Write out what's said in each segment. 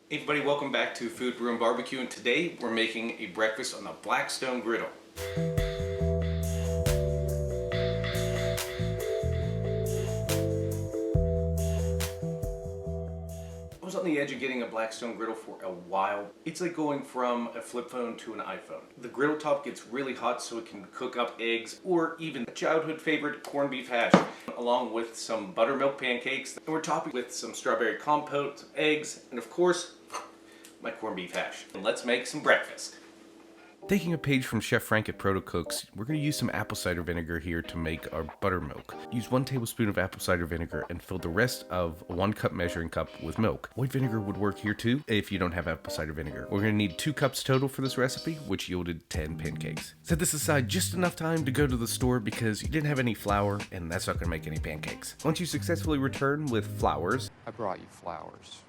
Hey everybody, welcome back to Food Brew and Barbecue, and today we're making a breakfast on the Blackstone Griddle. I was on the edge of getting a Blackstone Griddle for a while. It's like going from a flip phone to an iPhone. The griddle top gets really hot so it can cook up eggs or even a childhood favorite, corned beef hash, along with some buttermilk pancakes. And we're topping with some strawberry compote, eggs, and of course, my corned beef hash. And let's make some breakfast. Taking a page from Chef Frank at Protocooks, we're going to use some apple cider vinegar here to make our buttermilk. Use 1 tablespoon of apple cider vinegar and fill the rest of a 1 cup measuring cup with milk. White vinegar would work here too if you don't have apple cider vinegar. We're going to need 2 cups total for this recipe, which yielded 10 pancakes. Set this aside just enough time to go to the store because you didn't have any flour and that's not going to make any pancakes. Once you successfully return with flours, I brought you flowers.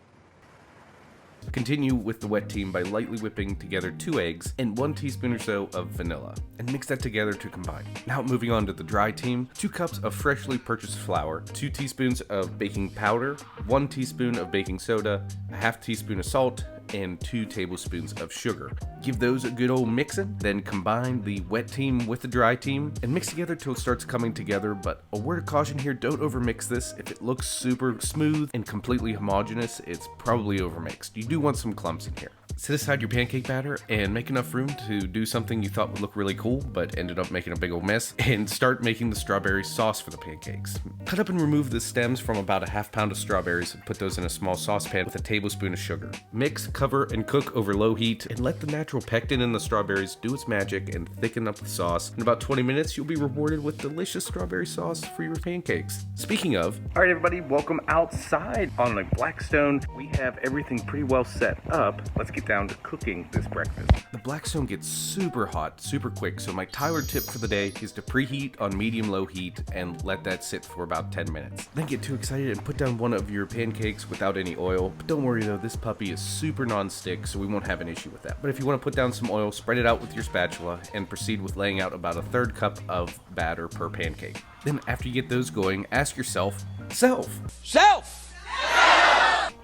continue with the wet team by lightly whipping together 2 eggs and 1 teaspoon or so of vanilla, and mix that together to combine. Now moving on to the dry team, 2 cups of freshly purchased flour, 2 teaspoons of baking powder, 1 teaspoon of baking soda, a half teaspoon of salt, and 2 tablespoons of sugar. Give those a good old mixin', then combine the wet team with the dry team and mix together till it starts coming together, but a word of caution here, don't overmix this. If it looks super smooth and completely homogeneous, it's probably overmixed. You do want some clumps in here. Set aside your pancake batter and make enough room to do something you thought would look really cool, but ended up making a big old mess, and start making the strawberry sauce for the pancakes. Cut up and remove the stems from about a half pound of strawberries and put those in a small saucepan with a tablespoon of sugar. Mix, cover, and cook over low heat, and let the natural pectin in the strawberries do its magic and thicken up the sauce. In about 20 minutes, you'll be rewarded with delicious strawberry sauce for your pancakes. Speaking of, all right everybody, welcome outside on the Blackstone. We have everything pretty well set up. Let's get down to cooking this breakfast. The Blackstone gets super hot, super quick, so my Tyler tip for the day is to preheat on medium-low heat and let that sit for about 10 minutes. Then get too excited and put down one of your pancakes without any oil. But don't worry though, this puppy is super non-stick, so we won't have an issue with that. But if you want to put down some oil, spread it out with your spatula and proceed with laying out about a 1/3 cup of batter per pancake. Then after you get those going, ask yourself, Self!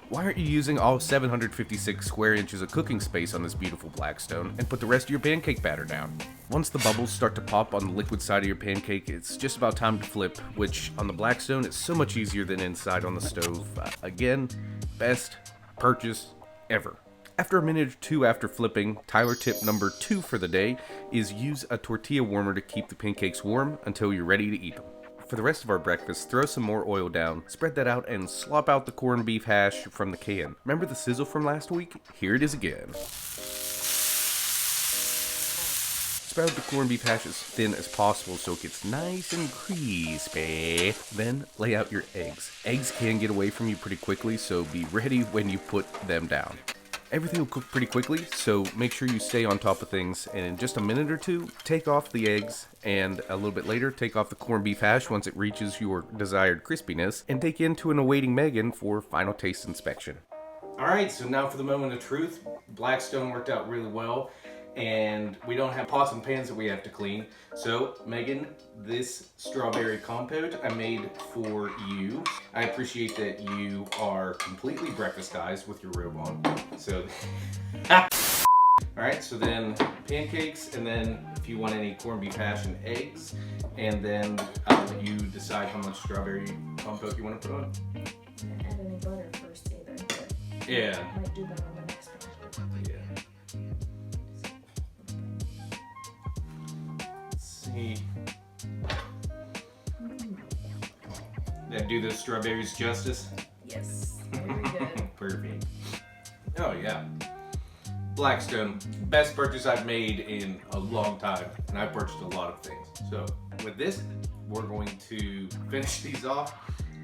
Why aren't you using all 756 square inches of cooking space on this beautiful Blackstone and put the rest of your pancake batter down? Once the bubbles start to pop on the liquid side of your pancake, it's just about time to flip, which on the Blackstone is so much easier than inside on the stove. Again, best purchase ever. After a minute or 2 after flipping, Tyler tip number 2 for the day is use a tortilla warmer to keep the pancakes warm until you're ready to eat them. For the rest of our breakfast, throw some more oil down, spread that out, and slop out the corned beef hash from the can. Remember the sizzle from last week? Here it is again. Spread out the corned beef hash as thin as possible so it gets nice and crispy. Then lay out your eggs. Eggs can get away from you pretty quickly, so be ready when you put them down. Everything will cook pretty quickly, so make sure you stay on top of things, and in just a minute or 2, take off the eggs, and a little bit later, take off the corned beef hash once it reaches your desired crispiness, and take into an awaiting Megan for final taste inspection. Alright, so now for the moment of truth. Blackstone worked out really well, and we don't have pots and pans that we have to clean. So, Megan, this strawberry compote I made for you. I appreciate that you are completely breakfast guys with your robe on. So, alright, so then pancakes, and then if you want any corned beef hash and eggs, and then I'll let you decide how much strawberry compote you want to put on. I didn't add any butter first either, but Yeah. I might do that on the next one. Yeah. Let's see. Did I do those strawberries justice? Yes, very good. Perfect. Oh yeah. Blackstone, best purchase I've made in a long time, and I purchased a lot of things. So with this, we're going to finish these off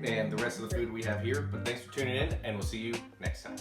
and the rest of the food we have here. But thanks for tuning in, and we'll see you next time.